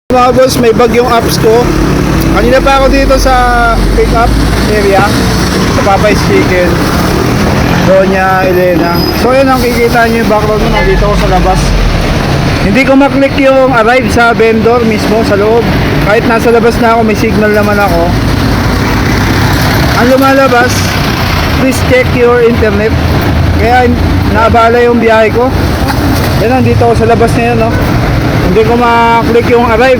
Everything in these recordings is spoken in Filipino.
Mga boss, may bagyong apps ko. Kanina pa ako dito sa pick up area sa Popeyes Chicken, Doña Elena. So yun, ang kikita nyo yung background mo, nandito ako sa labas. Hindi ko maklik yung arrive sa vendor mismo sa loob. Kahit nasa labas na ako, may signal naman ako. Ang lumalabas, please check your internet. Kaya naabala yung biyahe ko. Yan, nandito ako sa labas ngayon, no? Hindi ko ma-click yung arrive.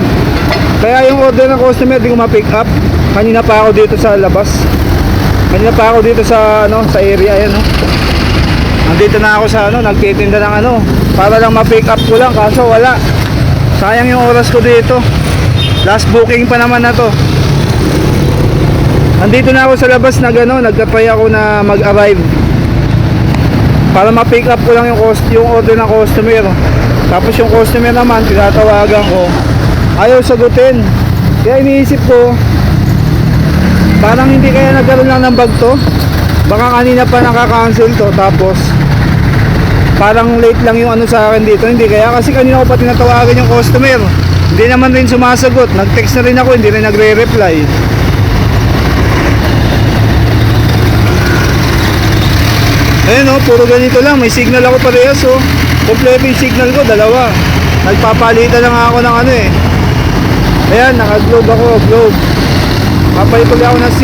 Kaya yung order ng customer hindi ko ma-pick up. Kanina pa ako dito sa labas. Kanina pa ako dito sa sa area ayan, no. Nandito na ako sa nagtitinda ng para lang ma-pick up ko lang, kaso wala. Sayang yung oras ko dito. Last booking pa naman na to. Nandito na ako sa labas nagtatry ako na mag-arrive. Para ma-pick up ko lang yung order ng customer. Tapos yung customer naman, tinatawagan ko, ayaw sagutin. Kaya iniisip ko, parang hindi kaya nagkaroon lang ng bag to. Baka kanina pa nakaka-cancel to. Tapos parang late lang yung sa akin dito. Hindi kaya, kasi kanina ko pa tinatawagan yung customer, hindi naman rin sumasagot. Nag-text na rin ako, hindi rin nagre-reply. Ayun, puro ganito lang. May signal ako parehas, kompleto yung signal ko, dalawa. Nagpapalitan lang ako ng Ayan, naka-globe ako, globe. Papalit ulit ako ng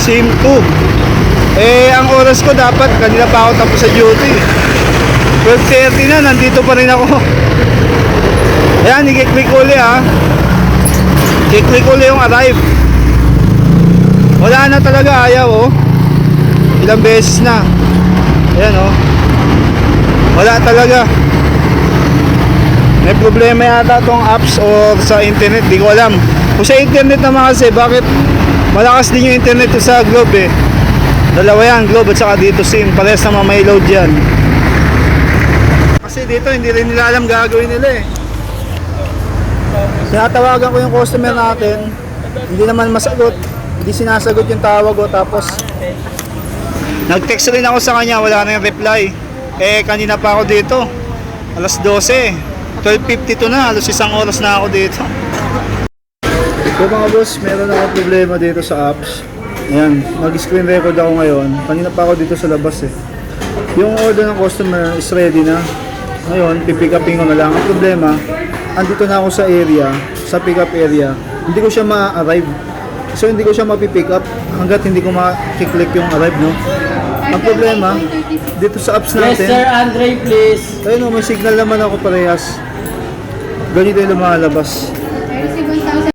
SIM 2. Ang oras ko dapat, kanina pa ako tapos sa duty. 12:30 na, nandito pa rin ako. Ayan, i-click ulit I-click ulit yung arrive. Wala na talaga, ayaw Ilang beses na. Ayan wala talaga. May problema yata tong apps or sa internet, di ko alam. Kung sa internet naman kasi, bakit malakas din yung internet ko sa Globe Dalawa yan, Globe at saka dito SIM. Parehas naman may load yan. Kasi dito hindi rin nila alam gagawin nila Sinatawagan ko yung customer natin, hindi naman masagot. Hindi sinasagot yung tawag ko. Tapos nag-text rin ako sa kanya, wala na yung reply. Kanina pa ako dito, alas 12, 12:52 na, halos isang oras na ako dito. So mga boss, meron akong problema dito sa apps. Ayan, mag-screen record ako ngayon. Kanina pa ako dito sa labas Yung order ng customer is ready na. Ngayon, pipick upin ko na lang. Ang problema, andito na ako sa area, sa pick up area. Hindi ko siya ma-arrive. So hindi ko siya mapipick up hanggat hindi ko ma-click yung arrive, Ang problema, dito sa apps natin. Yes, Sir Andre, please. Ayun may signal naman ako parehas. Ganito yung lumalabas.